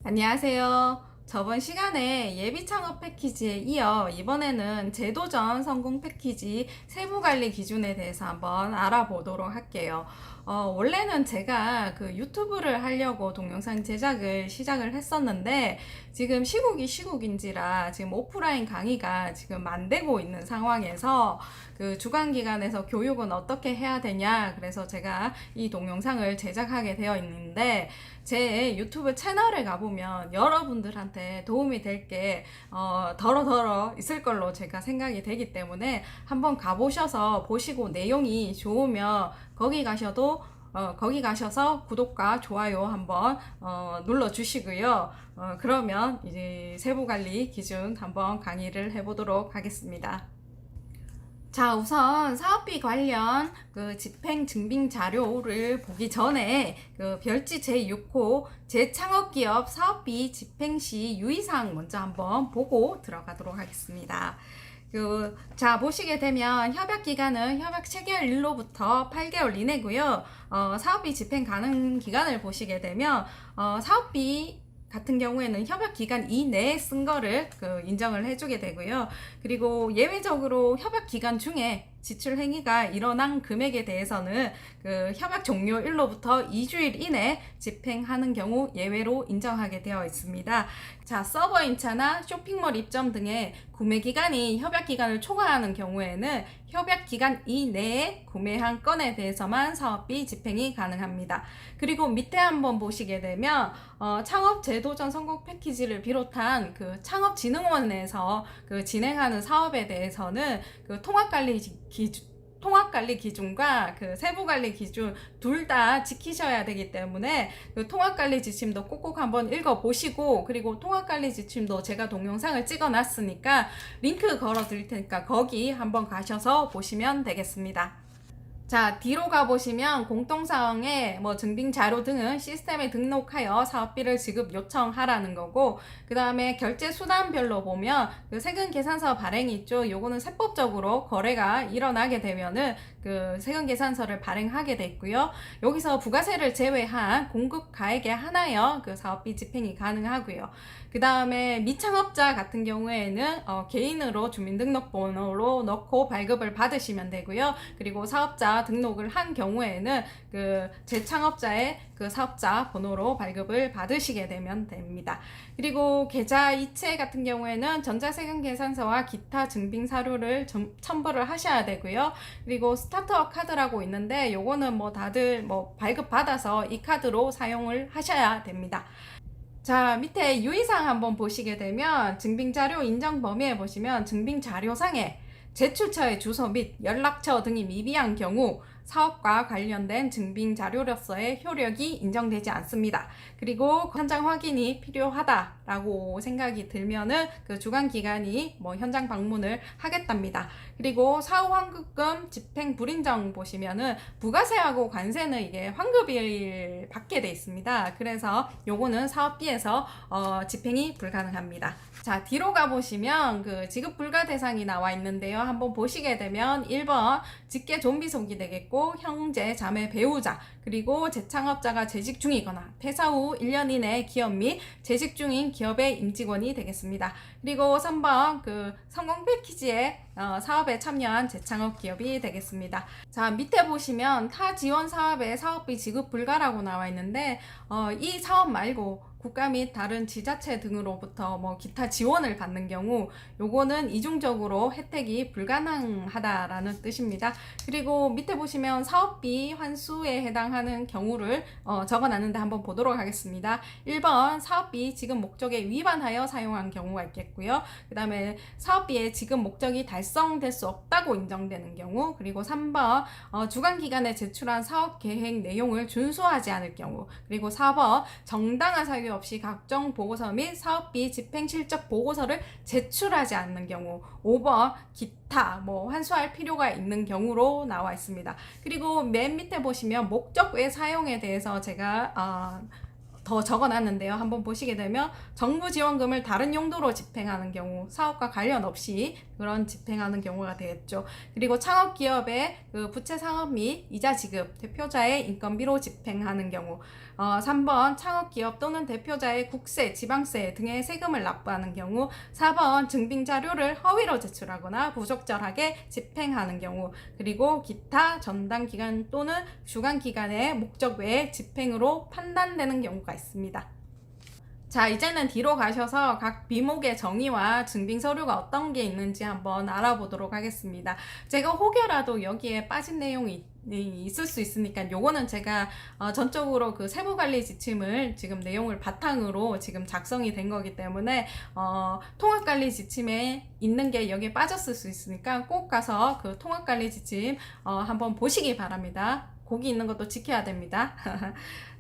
안녕하세요. 저번 시간에 예비 창업 패키지에 이어 이번에는 제도전 성공 패키지 세부관리 기준에 대해서 한번 알아보도록 할게요. 원래는 제가 그 유튜브를 하려고 동영상 제작을 시작을 했었는데 지금 시국이 시국인지라 지금 오프라인 강의가 지금 안 되고 있는 상황에서 그 주관기관에서 교육은 어떻게 해야 되냐, 그래서 제가 이 동영상을 제작하게 되어 있는데, 제 유튜브 채널에 가보면 여러분들한테 도움이 될 게 더러더러 있을 걸로 제가 생각이 되기 때문에 한번 가보셔서 보시고 내용이 좋으면 거기 가셔서 구독과 좋아요 한번 눌러 주시고요. 그러면 이제 세부관리 기준 한번 강의를 해보도록 하겠습니다. 자, 우선 사업비 관련 그 집행 증빙 자료를 보기 전에 그 별지 제6호 재창업기업 사업비 집행 시 유의사항 먼저 한번 보고 들어가도록 하겠습니다. 자, 보시게 되면 협약 기간은 협약 체결일로부터 8개월 이내고요. 사업비 집행 가능 기간을 보시게 되면 사업비 같은 경우에는 협약 기간 이내에 쓴 거를 인정을 해주게 되고요. 그리고 예외적으로 협약 기간 중에 지출 행위가 일어난 금액에 대해서는 그 협약 종료일로부터 2주일 이내 집행하는 경우 예외로 인정하게 되어 있습니다. 자, 서버 임차나 쇼핑몰 입점 등의 구매 기간이 협약 기간을 초과하는 경우에는 협약 기간 이내에 구매한 건에 대해서만 사업비 집행이 가능합니다. 그리고 밑에 한번 보시게 되면 창업 제도전 성공 패키지를 비롯한 그 창업진흥원에서 그 진행하는 사업에 대해서는 그 통합관리 기준과 그 세부관리 기준 둘 다 지키셔야 되기 때문에 그 통합관리 지침도 꼭꼭 한번 읽어보시고, 그리고 통합관리 지침도 제가 동영상을 찍어 놨으니까 링크 걸어 드릴 테니까 거기 한번 가셔서 보시면 되겠습니다. 자, 뒤로 가보시면 공통사항에 뭐 증빙자료 등은 시스템에 등록하여 사업비를 지급 요청하라는 거고, 그 다음에 결제수단별로 보면 그 세금계산서 발행이 있죠. 요거는 세법적으로 거래가 일어나게 되면은 그 세금계산서를 발행하게 됐고요. 여기서 부가세를 제외한 공급가액에 한하여 그 사업비 집행이 가능하고요. 그 다음에 미창업자 같은 경우에는 개인으로 주민등록번호로 넣고 발급을 받으시면 되고요. 그리고 사업자 등록을 한 경우에는 그 재창업자의 그 사업자 번호로 발급을 받으시게 되면 됩니다. 그리고 계좌 이체 같은 경우에는 전자세금 계산서와 기타 증빙 사료를 첨부를 하셔야 되고요. 그리고 스타트업 카드라고 있는데 요거는 뭐 다들 뭐 발급 받아서 이 카드로 사용을 하셔야 됩니다. 자, 밑에 유의사항 한번 보시게 되면 증빙자료 인정 범위에 보시면 증빙자료상에 제출처의 주소 및 연락처 등이 미비한 경우 사업과 관련된 증빙자료로서의 효력이 인정되지 않습니다. 그리고 현장 확인이 필요하다라고 생각이 들면은 그 주관기관이 뭐 현장 방문을 하겠답니다. 그리고 사후 환급금 집행 불인정 보시면은 부가세하고 관세는 이게 환급일 받게 돼 있습니다. 그래서 요거는 사업비에서 집행이 불가능합니다. 자, 뒤로 가보시면 그 지급 불가 대상이 나와 있는데요. 한번 보시게 되면 1번 직계 좀비 속이 되겠고, 형제, 자매, 배우자, 그리고 재창업자가 재직 중이거나 퇴사 후 1년 이내 기업 및 재직 중인 기업의 임직원이 되겠습니다. 그리고 3번 그 성공 패키지에 사업에 참여한 재창업 기업이 되겠습니다. 자, 밑에 보시면 타 지원 사업의 사업비 지급 불가라고 나와 있는데 이 사업 말고 국가 및 다른 지자체 등으로부터 뭐 기타 지원을 받는 경우 요거는 이중적으로 혜택이 불가능하다라는 뜻입니다. 그리고 밑에 보시면 사업비 환수에 해당하는 경우를 적어놨는데 한번 보도록 하겠습니다. 1번 사업비 지급 목적에 위반하여 사용한 경우가 있겠고요. 그 다음에 사업비의 지급 목적이 달성될 수 없다고 인정되는 경우, 그리고 3번 주관기관에 제출한 사업계획 내용을 준수하지 않을 경우, 그리고 4번 정당한 사유 없이 각종 보고서 및 사업비 집행 실적 보고서를 제출하지 않는 경우, 5번 기타 뭐 환수할 필요가 있는 경우로 나와 있습니다. 그리고 맨 밑에 보시면 목적 외 사용에 대해서 제가 더 적어놨는데요. 한번 보시게 되면 정부 지원금을 다른 용도로 집행하는 경우, 사업과 관련 없이 그런 집행하는 경우가 되겠죠. 그리고 창업기업의 그 부채 상환 및 이자 지급, 대표자의 인건비로 집행하는 경우, 3번 창업기업 또는 대표자의 국세, 지방세 등의 세금을 납부하는 경우, 4번 증빙자료를 허위로 제출하거나 부적절하게 집행하는 경우, 그리고 기타 전담기간 또는 주간기간의 목적 외에 집행으로 판단되는 경우가 있습니다. 자, 이제는 뒤로 가셔서 각 비목의 정의와 증빙서류가 어떤 게 있는지 한번 알아보도록 하겠습니다. 제가 혹여라도 여기에 빠진 내용이 있을 수 있으니까 요거는 제가 전적으로 그 세부관리 지침을 지금 내용을 바탕으로 지금 작성이 된 거기 때문에 통합관리 지침에 있는 게 여기에 빠졌을 수 있으니까 꼭 가서 그 통합관리 지침 한번 보시기 바랍니다. 거기 있는 것도 지켜야 됩니다.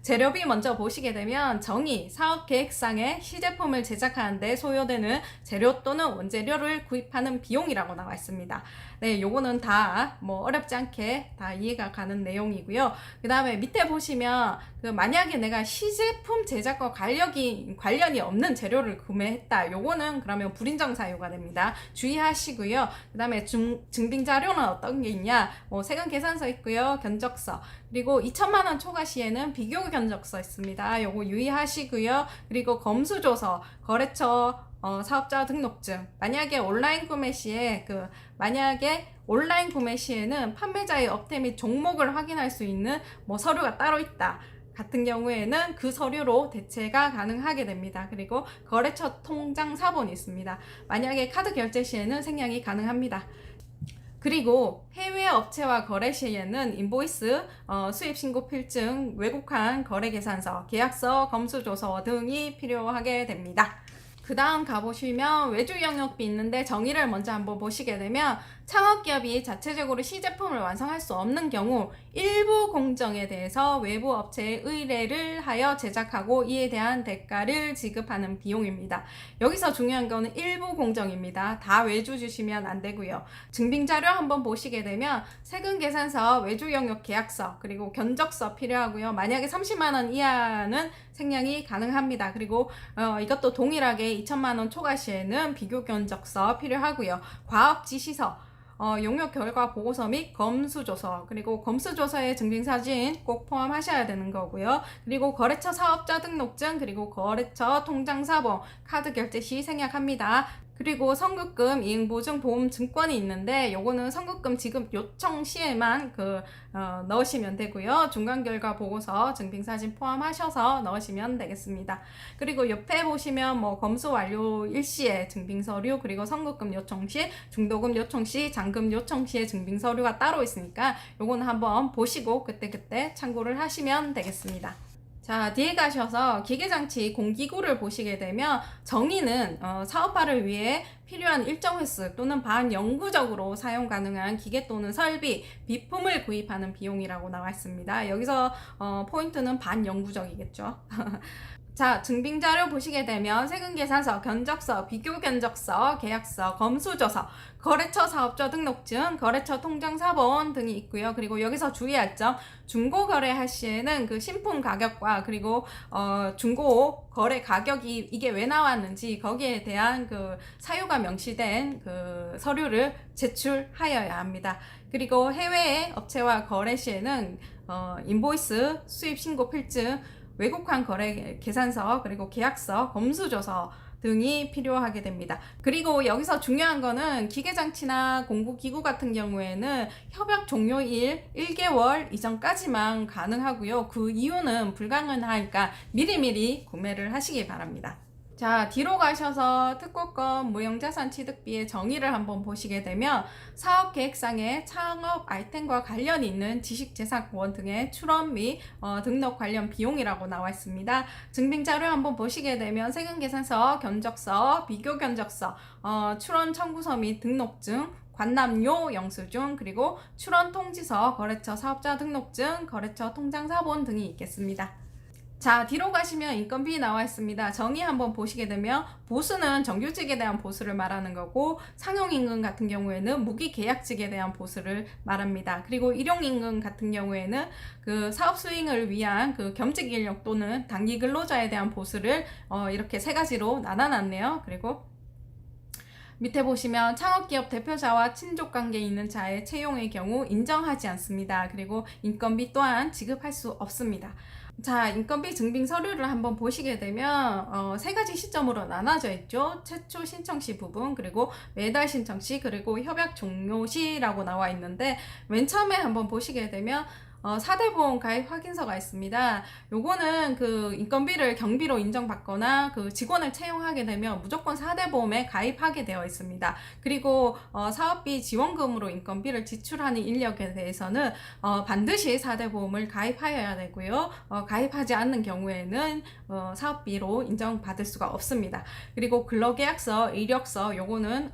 재료비 먼저 보시게 되면 정의, 사업계획상에 시제품을 제작하는 데 소요되는 재료 또는 원재료를 구입하는 비용이라고 나와 있습니다. 네, 요거는 다 뭐 어렵지 않게 다 이해가 가는 내용이고요. 그 다음에 밑에 보시면 그 만약에 내가 시제품 제작과 관련이 없는 재료를 구매했다. 요거는 그러면 불인정 사유가 됩니다. 주의하시고요. 그 다음에 증빙 자료는 어떤 게 있냐? 뭐 세금 계산서 있고요. 견적서. 그리고 2천만 원 초과 시에는 비교 견적서 있습니다. 요거 유의하시고요. 그리고 검수조서, 거래처 사업자 등록증. 만약에 온라인 구매 시에는 판매자의 업태 및 종목을 확인할 수 있는 뭐 서류가 따로 있다 같은 경우에는 그 서류로 대체가 가능하게 됩니다. 그리고 거래처 통장 사본이 있습니다. 만약에 카드 결제 시에는 생략이 가능합니다. 그리고 해외 업체와 거래 시에는 인보이스, 수입신고 필증, 외국환 거래계산서, 계약서, 검수조서 등이 필요하게 됩니다. 그 다음 가보시면 외주 영역비 있는데 정의를 먼저 한번 보시게 되면 창업기업이 자체적으로 시제품을 완성할 수 없는 경우 일부 공정에 대해서 외부 업체에 의뢰를 하여 제작하고 이에 대한 대가를 지급하는 비용입니다. 여기서 중요한 거는 일부 공정입니다. 다 외주 주시면 안 되고요. 증빙자료 한번 보시게 되면 세금계산서, 외주 영역 계약서, 그리고 견적서 필요하고요. 만약에 30만 원 이하는 생략이 가능합니다. 그리고 이것도 동일하게 2천만 원 초과 시에는 비교 견적서 필요하고요. 과업 지시서, 용역 결과 보고서 및 검수조서, 그리고 검수조서의 증빙사진 꼭 포함하셔야 되는 거고요. 그리고 거래처 사업자 등록증, 그리고 거래처 통장사본, 카드 결제 시 생략합니다. 그리고 선급금, 이응보증, 보험 증권이 있는데 요거는 선급금 지급 요청 시에만 넣으시면 되고요. 중간결과 보고서, 증빙사진 포함하셔서 넣으시면 되겠습니다. 그리고 옆에 보시면 뭐 검수 완료 일시에 증빙서류, 그리고 선급금 요청 시, 중도금 요청 시, 잔금 요청 시에 증빙서류가 따로 있으니까 요거는 한번 보시고 그때그때 참고를 하시면 되겠습니다. 자, 뒤에 가셔서 기계장치 공기구를 보시게 되면 정의는 사업화를 위해 필요한 일정 횟수 또는 반영구적으로 사용 가능한 기계 또는 설비, 비품을 구입하는 비용이라고 나와 있습니다. 여기서 포인트는 반영구적이겠죠. 자, 증빙자료 보시게 되면 세금계산서, 견적서, 비교견적서, 계약서, 검수조서, 거래처 사업자 등록증, 거래처 통장사본 등이 있고요. 그리고 여기서 주의할 점, 중고 거래할 시에는 그 신품 가격과 그리고 중고 거래 가격이 이게 왜 나왔는지 거기에 대한 그 사유가 명시된 그 서류를 제출하여야 합니다. 그리고 해외 업체와 거래 시에는 인보이스, 수입신고 필증, 외국환 거래 계산서, 그리고 계약서, 검수조서 등이 필요하게 됩니다. 그리고 여기서 중요한 거는 기계장치나 공구기구 같은 경우에는 협약 종료일 1개월 이전까지만 가능하고요. 그 이유는 불가능하니까 미리미리 구매를 하시기 바랍니다. 자, 뒤로 가셔서 특허권 무형자산 취득비의 정의를 한번 보시게 되면 사업계획상의 창업 아이템과 관련이 있는 지식재산권 등의 출원 및 등록 관련 비용이라고 나와 있습니다. 증빙자료 한번 보시게 되면 세금계산서, 견적서, 비교견적서, 출원 청구서 및 등록증, 관납료 영수증, 그리고 출원 통지서, 거래처 사업자 등록증, 거래처 통장사본 등이 있겠습니다. 자, 뒤로 가시면 인건비 나와 있습니다. 정의 한번 보시게 되면 보수는 정규직에 대한 보수를 말하는 거고, 상용임금 같은 경우에는 무기계약직에 대한 보수를 말합니다. 그리고 일용임금 같은 경우에는 그 사업 수행을 위한 그 겸직 인력 또는 단기 근로자에 대한 보수를 이렇게 세 가지로 나눠놨네요. 그리고 밑에 보시면 창업기업 대표자와 친족관계에 있는 자의 채용의 경우 인정하지 않습니다. 그리고 인건비 또한 지급할 수 없습니다. 자, 인건비 증빙 서류를 한번 보시게 되면 세 가지 시점으로 나눠져 있죠. 최초 신청 시 부분, 그리고 매달 신청 시, 그리고 협약 종료 시라고 나와 있는데, 맨 처음에 한번 보시게 되면 4대 보험 가입 확인서가 있습니다. 요거는 그 인건비를 경비로 인정받거나 그 직원을 채용하게 되면 무조건 4대 보험에 가입하게 되어 있습니다. 그리고 사업비 지원금으로 인건비를 지출하는 인력에 대해서는 반드시 4대 보험을 가입하여야 되고요. 가입하지 않는 경우에는 사업비로 인정받을 수가 없습니다. 그리고 근로계약서, 이력서 요거는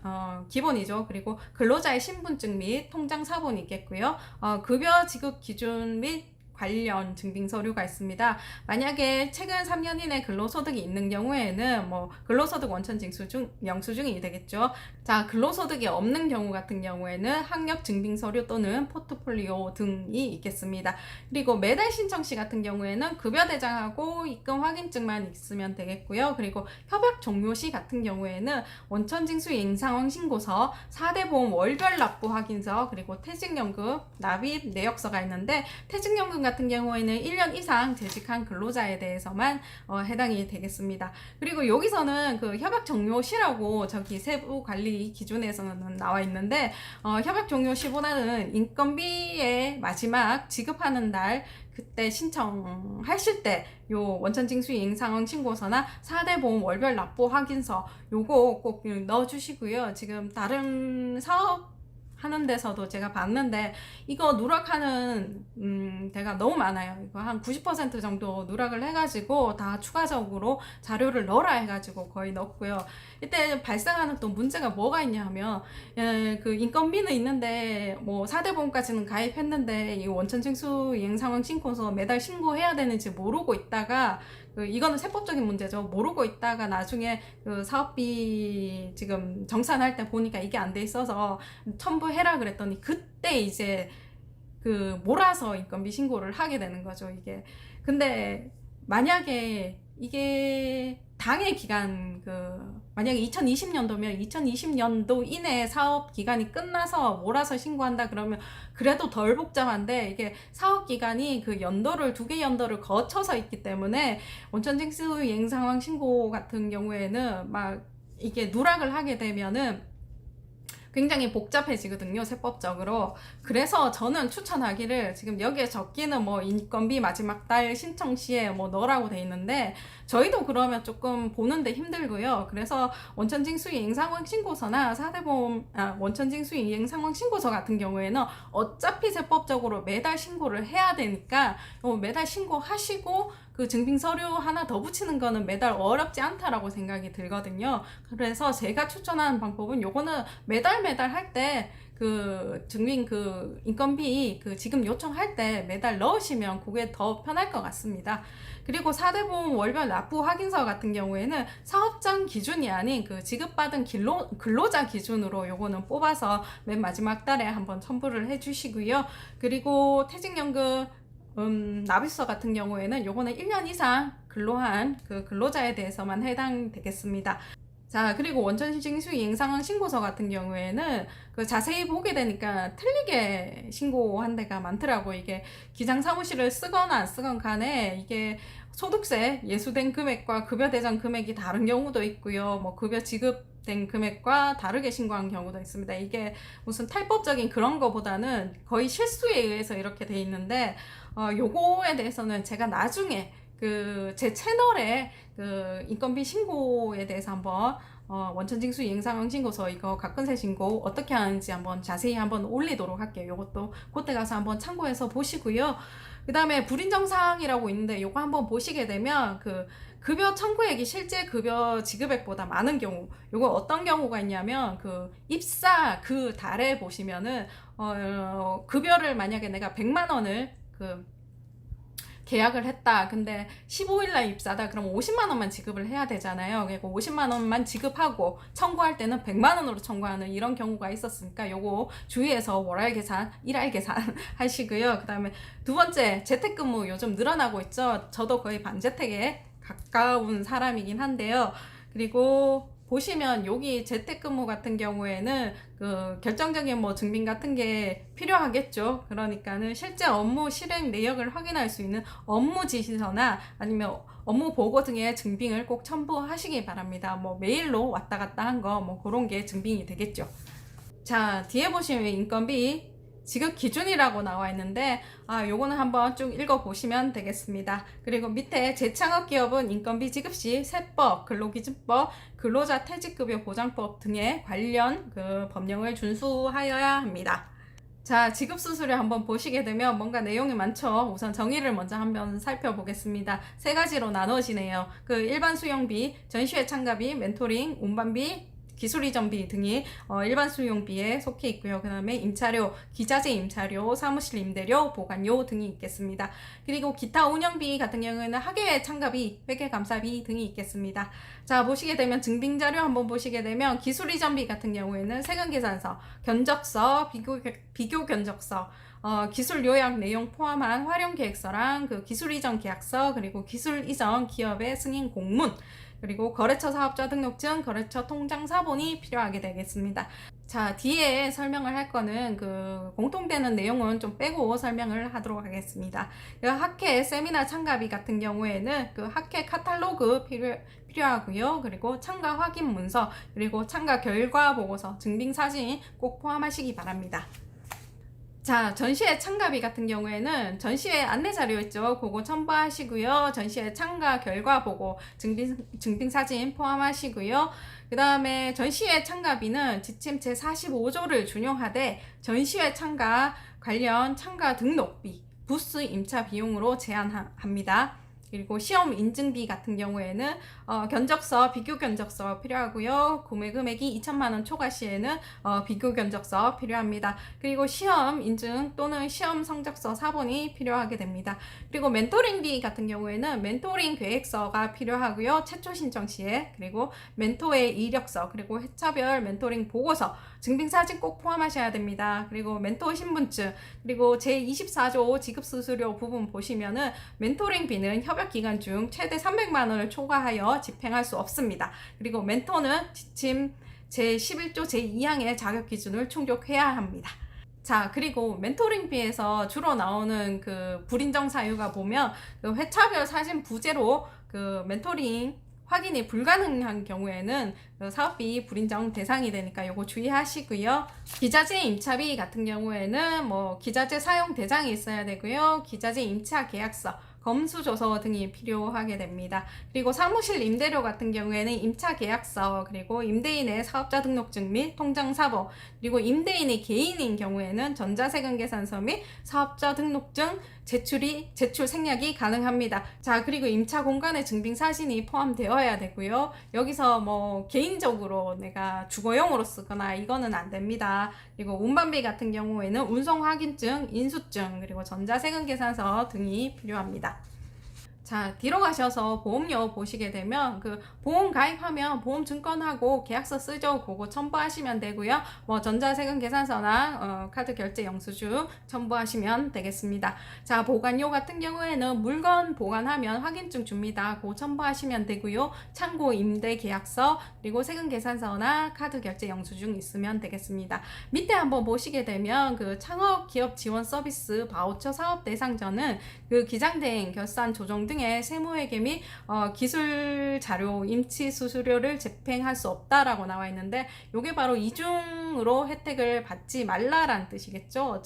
기본이죠. 그리고 근로자의 신분증 및 통장 사본이 있겠고요. 급여 지급 기준 및 관련 증빙 서류가 있습니다. 만약에 최근 3년 이내 근로소득이 있는 경우에는 뭐 근로소득 원천 징수 영수증이 되겠죠. 자, 근로소득이 없는 경우 같은 경우에는 학력 증빙 서류 또는 포트폴리오 등이 있겠습니다. 그리고 매달 신청 시 같은 경우에는 급여 대장하고 입금 확인증만 있으면 되겠고요. 그리고 협약 종료 시 같은 경우에는 원천 징수 이행 상황 신고서, 4대 보험 월별 납부 확인서, 그리고 퇴직연금 납입 내역서가 있는데, 퇴직연금 같은 경우에는 1년 이상 재직한 근로자에 대해서만 해당이 되겠습니다. 그리고 여기서는 그 협약 종료 시라고 저기 세부 관리 기준에서는 나와 있는데, 협약 종료 시보다는 인건비의 마지막 지급하는 날 그때 신청하실 때 요 원천 징수 이행 상황 신고서나 4대 보험 월별 납부 확인서 요거 꼭 넣어 주시고요. 지금 다른 사업 하는 데서도 제가 봤는데 이거 누락하는 데가 너무 많아요. 이거 한 90% 정도 누락을 해가지고 다 추가적으로 자료를 넣어라 해가지고 거의 넣었고요. 이때 발생하는 또 문제가 뭐가 있냐 하면 그 인건비는 있는데 뭐 4대 보험까지는 가입했는데 이 원천징수 이행 상황 신고서 매달 신고해야 되는지 모르고 있다가 이거는 세법적인 문제죠. 모르고 있다가 나중에 그 사업비 지금 정산할 때 보니까 이게 안 돼 있어서 첨부해라 그랬더니 그때 이제 그 몰아서 인건비 신고를 하게 되는 거죠, 이게. 근데 만약에 이게 당해 기간 만약에 2020년도면 2020년도 이내에 사업 기간이 끝나서 몰아서 신고한다 그러면 그래도 덜 복잡한데, 이게 사업 기간이 그 연도를 2개 연도를 거쳐서 있기 때문에 원천징수 이행 상황 신고 같은 경우에는 막 이게 누락을 하게 되면은 굉장히 복잡해지거든요, 세법적으로. 그래서 저는 추천하기를, 지금 여기에 적기는 뭐 인건비 마지막 달 신청 시에 뭐 넣으라고 돼 있는데 저희도 그러면 조금 보는데 힘들고요. 그래서 원천징수 이행 상황 신고서나 4대 보험 원천징수 이행 상황 신고서 같은 경우에는 어차피 세법적으로 매달 신고를 해야 되니까 매달 신고하시고 그 증빙 서류 하나 더 붙이는 거는 매달 어렵지 않다라고 생각이 들거든요. 그래서 제가 추천하는 방법은 요거는 매달 할 때 그 증빙 그 인건비 그 지금 요청할 때 매달 넣으시면 그게 더 편할 것 같습니다. 그리고 4대 보험 월별 납부 확인서 같은 경우에는 사업장 기준이 아닌 그 지급받은 근로자 기준으로 요거는 뽑아서 맨 마지막 달에 한번 첨부를 해 주시고요. 그리고 퇴직연금 납입서 같은 경우에는 요거는 1년 이상 근로한 그 근로자에 대해서만 해당되겠습니다. 자, 그리고 원천징수 이행 상황 신고서 같은 경우에는 그 자세히 보게 되니까 틀리게 신고한 데가 많더라고. 이게 기장 사무실을 쓰거나 안 쓰건 간에 이게 소득세 예수된 금액과 급여 대상 금액이 다른 경우도 있고요. 뭐 급여 지급된 금액과 다르게 신고한 경우도 있습니다. 이게 무슨 탈법적인 그런 거보다는 거의 실수에 의해서 이렇게 돼 있는데 요거에 대해서는 제가 나중에 제 채널에 인건비 신고에 대해서 한번 원천징수 이행 상황 신고서 이거 가끔세 신고 어떻게 하는지 한번 자세히 한번 올리도록 할게요. 요것도 그때 가서 한번 참고해서 보시고요. 그 다음에 불인정사항이라고 있는데 요거 한번 보시게 되면 급여 청구액이 실제 급여 지급액보다 많은 경우, 요거 어떤 경우가 있냐면 입사 그 달에 보시면은 급여를 만약에 내가 100만 원을 계약을 했다. 근데 15일날 입사다. 그럼 50만 원만 지급을 해야 되잖아요. 그리고 50만 원만 지급하고 청구할 때는 100만 원으로 청구하는 이런 경우가 있었으니까 요거 주의해서 월할 계산, 일할 계산 하시고요. 그 다음에 두 번째, 재택근무 요즘 늘어나고 있죠. 저도 거의 반재택에 가까운 사람이긴 한데요. 그리고 보시면 여기 재택근무 같은 경우에는 그 결정적인 뭐 증빙 같은 게 필요하겠죠. 그러니까는 실제 업무 실행 내역을 확인할 수 있는 업무 지시서나 아니면 업무 보고 등의 증빙을 꼭 첨부하시기 바랍니다. 뭐 메일로 왔다 갔다 한 거 뭐 그런 게 증빙이 되겠죠. 자, 뒤에 보시면 인건비 지급 기준이라고 나와 있는데 요거는 한번 쭉 읽어보시면 되겠습니다. 그리고 밑에 재창업기업은 인건비 지급 시 세법, 근로기준법, 근로자 퇴직급여 보장법 등의 관련 그 법령을 준수하여야 합니다. 자, 지급수수료 한번 보시게 되면 뭔가 내용이 많죠. 우선 정의를 먼저 한번 살펴보겠습니다. 세 가지로 나눠지네요. 그 일반 수용비, 전시회 참가비, 멘토링, 운반비, 기술 이전비 등이 일반 수용비에 속해 있고요. 그 다음에 임차료, 기자재 임차료, 사무실 임대료, 보관료 등이 있겠습니다. 그리고 기타 운영비 같은 경우에는 학예회 참가비, 회계감사비 등이 있겠습니다. 자, 보시게 되면 증빙자료 한번 보시게 되면 기술 이전비 같은 경우에는 세금계산서, 견적서, 비교 견적서, 기술 요약 내용 포함한 활용 계획서랑 그 기술 이전 계약서, 그리고 기술 이전 기업의 승인 공문, 그리고 거래처 사업자 등록증, 거래처 통장 사본이 필요하게 되겠습니다. 자, 뒤에 설명을 할 거는 그 공통되는 내용은 좀 빼고 설명을 하도록 하겠습니다. 그 학회 세미나 참가비 같은 경우에는 그 학회 카탈로그 필요하고요. 그리고 참가 확인 문서, 그리고 참가 결과 보고서, 증빙 사진 꼭 포함하시기 바랍니다. 자, 전시회 참가비 같은 경우에는 전시회 안내 자료 있죠. 그거 첨부하시고요. 전시회 참가 결과 보고 증빙 사진 포함하시고요. 그 다음에 전시회 참가비는 지침 제45조를 준용하되 전시회 참가 관련 참가 등록비, 부스 임차 비용으로 제한합니다. 그리고 시험 인증비 같은 경우에는 견적서, 비교 견적서 필요하고요. 구매 금액이 2천만 원 초과 시에는 비교 견적서 필요합니다. 그리고 시험 인증 또는 시험 성적서 사본이 필요하게 됩니다. 그리고 멘토링비 같은 경우에는 멘토링 계획서가 필요하고요. 최초 신청 시에, 그리고 멘토의 이력서, 그리고 회차별 멘토링 보고서, 증빙사진 꼭 포함하셔야 됩니다. 그리고 멘토 신분증, 그리고 제24조 지급수수료 부분 보시면은 멘토링비는 협약 기간 중 최대 300만 원을 초과하여 집행할 수 없습니다. 그리고 멘토는 지침 제11조 제2항의 자격 기준을 충족해야 합니다. 자, 그리고 멘토링비에서 주로 나오는 그 불인정 사유가 보면 그 회차별 사진 부재로 그 멘토링 확인이 불가능한 경우에는 사업비 불인정 대상이 되니까 요거 주의하시고요. 기자재 임차비 같은 경우에는 뭐 기자재 사용 대장이 있어야 되고요. 기자재 임차 계약서, 검수조서 등이 필요하게 됩니다. 그리고 사무실 임대료 같은 경우에는 임차 계약서, 그리고 임대인의 사업자 등록증 및 통장 사본, 그리고 임대인이 개인인 경우에는 전자세금 계산서 및 사업자 등록증 제출 생략이 가능합니다. 자, 그리고 임차 공간의 증빙 사진이 포함되어야 되고요. 여기서 뭐 개인적으로 내가 주거용으로 쓰거나 이거는 안 됩니다. 그리고 운반비 같은 경우에는 운송 확인증, 인수증, 그리고 전자세금 계산서 등이 필요합니다. 자, 뒤로 가셔서 보험료 보시게 되면 그 보험 가입하면 보험 증권하고 계약서 쓰죠. 그거 첨부하시면 되고요. 뭐 전자세금 계산서나 카드 결제 영수증 첨부하시면 되겠습니다. 자, 보관료 같은 경우에는 물건 보관하면 확인증 줍니다. 그거 첨부하시면 되고요. 창고 임대 계약서, 그리고 세금 계산서나 카드 결제 영수증 있으면 되겠습니다. 밑에 한번 보시게 되면 그 창업 기업 지원 서비스 바우처 사업 대상자는 그 기장대행, 결산, 조정 등의 세무회계 및 기술 자료, 임치 수수료를 집행할 수 없다라고 나와 있는데, 요게 바로 이중으로 혜택을 받지 말라라는 뜻이겠죠.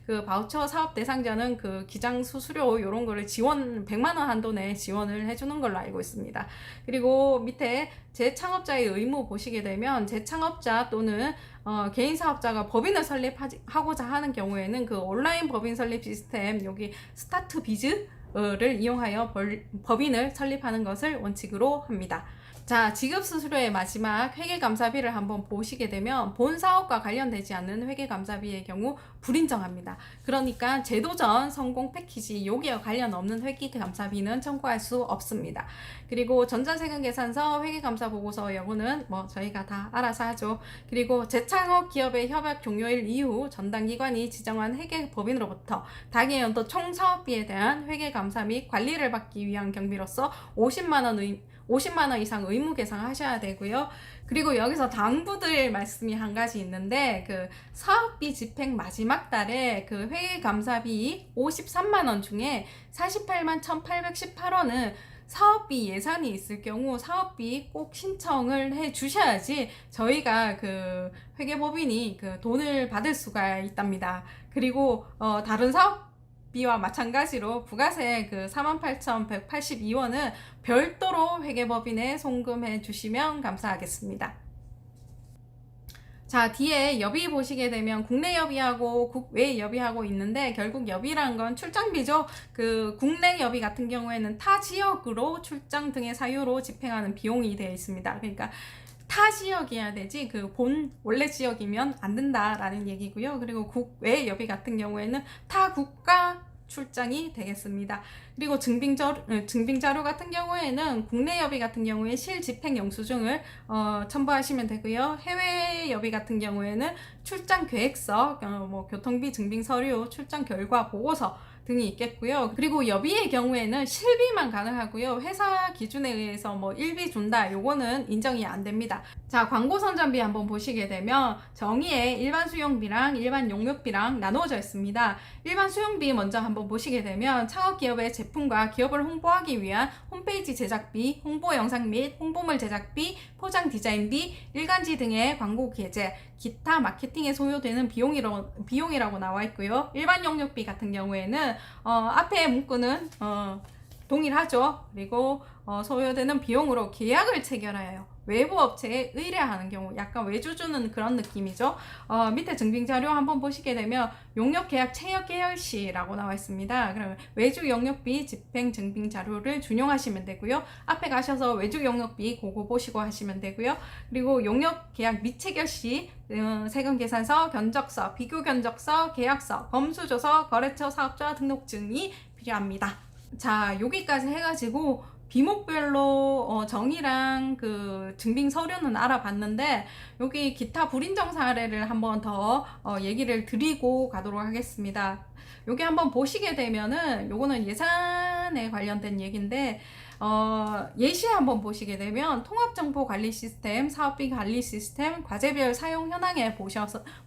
그 바우처 사업 대상자는 그 기장 수수료 요런 거를 지원 100만 원 한도 내에 지원을 해주는 걸로 알고 있습니다. 그리고 밑에 재창업자의 의무 보시게 되면 재창업자 또는 개인 사업자가 법인을 설립하고자 하는 경우에는 그 온라인 법인 설립 시스템 여기 스타트 비즈를 이용하여 법인을 설립하는 것을 원칙으로 합니다. 자, 지급수수료의 마지막 회계감사비를 한번 보시게 되면 본 사업과 관련되지 않는 회계감사비의 경우 불인정합니다. 그러니까 제도전 성공 패키지 여기와 관련 없는 회계감사비는 청구할 수 없습니다. 그리고 전자세금계산서 회계감사보고서 여부는 뭐 저희가 다 알아서 하죠. 그리고 재창업 기업의 협약 종료일 이후 전담기관이 지정한 회계법인으로부터 당해연도 총사업비에 대한 회계감사 및 관리를 받기 위한 경비로서 50만 원 이상 의무 계상하셔야 되고요. 그리고 여기서 당부드릴 말씀이 한 가지 있는데, 그 사업비 집행 마지막 달에 그 회계감사비 53만 원 중에 48만 1,818원은 사업비 예산이 있을 경우 사업비 꼭 신청을 해 주셔야지 저희가 그 회계법인이 그 돈을 받을 수가 있답니다. 그리고 다른 사업비와 마찬가지로 부가세 그 48,182원은 별도로 회계법인에 송금해 주시면 감사하겠습니다. 자, 뒤에 여비 보시게 되면 국내 여비하고 국외 여비하고 있는데, 결국 여비란 건 출장비죠. 그 국내 여비 같은 경우에는 타 지역으로 출장 등의 사유로 집행하는 비용이 되어 있습니다. 그러니까 타 지역이어야 되지 그 본 원래 지역이면 안 된다라는 얘기고요. 그리고 국외 여비 같은 경우에는 타 국가 출장이 되겠습니다. 그리고 증빙자료 같은 경우에는 국내 여비 같은 경우에 실집행 영수증을 첨부하시면 되고요. 해외 여비 같은 경우에는 출장 계획서, 뭐 교통비 증빙 서류, 출장 결과 보고서 등이 있겠고요. 그리고 여비의 경우에는 실비만 가능하고요. 회사 기준에 의해서 뭐 일비 준다, 요거는 인정이 안 됩니다. 자, 광고 선전비 한번 보시게 되면 정의에 일반 수용비랑 일반 용역비랑 나누어져 있습니다. 일반 수용비 먼저 한번 보시게 되면 창업기업의 제품과 기업을 홍보하기 위한 홈페이지 제작비, 홍보 영상 및 홍보물 제작비, 포장 디자인비, 일간지 등의 광고 게재, 기타 마케팅에 소요되는 비용이라고 나와 있고요. 일반 용역비 같은 경우에는 앞에 문구는 동일하죠. 그리고 소요되는 비용으로 계약을 체결하여요. 외부 업체에 의뢰하는 경우, 약간 외주 주는 그런 느낌이죠. 밑에 증빙자료 한번 보시게 되면 용역계약 체결 계열시라고 나와 있습니다. 그러면 외주 용역비 집행 증빙자료를 준용하시면 되고요. 앞에 가셔서 외주 용역비 그거 보시고 하시면 되고요. 그리고 용역계약 미체결시 세금계산서, 견적서, 비교견적서, 계약서, 검수조서, 거래처 사업자 등록증이 필요합니다. 자, 여기까지 해가지고 비목별로 정의랑 그 증빙 서류는 알아봤는데, 여기 기타 불인정 사례를 한번 더 얘기를 드리고 가도록 하겠습니다. 여기 한번 보시게 되면은 요거는 예산에 관련된 얘기인데, 예시 한번 보시게 되면 통합정보 관리 시스템, 사업비 관리 시스템, 과제별 사용 현황에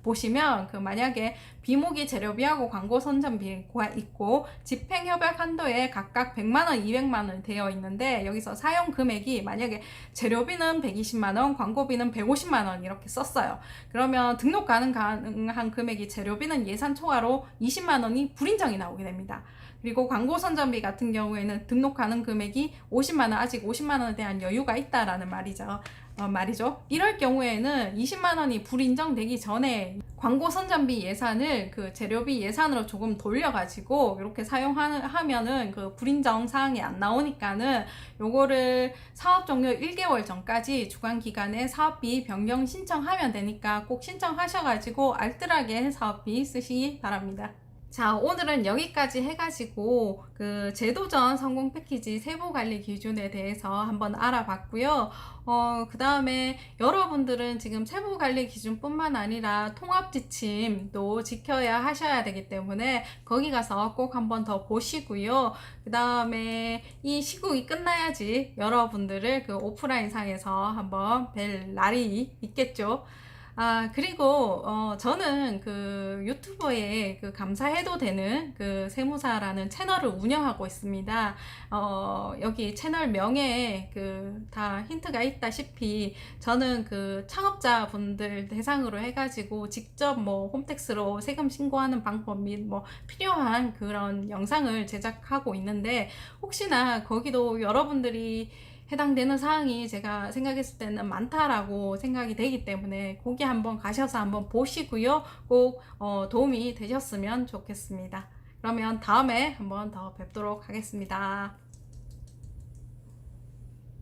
보시면 그 만약에 비모기 재료비하고 광고 선전비가 있고 집행협약 한도에 각각 100만원, 200만원 되어 있는데, 여기서 사용 금액이 만약에 재료비는 120만원, 광고비는 150만원 이렇게 썼어요. 그러면 등록 가능한 금액이 재료비는 예산 초과로 20만원이 불인정이 나오게 됩니다. 그리고 광고 선전비 같은 경우에는 등록 가능 금액이 50만원, 아직 50만원에 대한 여유가 있다라는 말이죠. 이럴 경우에는 20만원이 불인정되기 전에 광고 선전비 예산을 그 재료비 예산으로 조금 돌려가지고 이렇게 사용하면은 그 불인정 사항이 안 나오니까는 요거를 사업 종료 1개월 전까지 주관기관에 사업비 변경 신청하면 되니까 꼭 신청하셔가지고 알뜰하게 사업비 쓰시기 바랍니다. 자, 오늘은 여기까지 해가지고 그 제도전 성공 패키지 세부관리 기준에 대해서 한번 알아봤고요. 그 다음에 여러분들은 지금 세부관리 기준뿐만 아니라 통합지침도 지켜야 하셔야 되기 때문에 거기 가서 꼭 한번 더 보시고요. 그 다음에 이 시국이 끝나야지 여러분들을 그 오프라인 상에서 한번 뵐 날이 있겠죠. 그리고 저는 그 유튜버에 그 감사해도 되는 그 세무사라는 채널을 운영하고 있습니다. 여기 채널 명예에 그 다 힌트가 있다시피 저는 그 창업자분들 대상으로 해가지고 직접 뭐 홈택스로 세금 신고하는 방법 및 뭐 필요한 그런 영상을 제작하고 있는데, 혹시나 거기도 여러분들이 해당되는 사항이 제가 생각했을 때는 많다라고 생각이 되기 때문에 거기 한번 가셔서 한번 보시고요. 꼭 도움이 되셨으면 좋겠습니다. 그러면 다음에 한번 더 뵙도록 하겠습니다.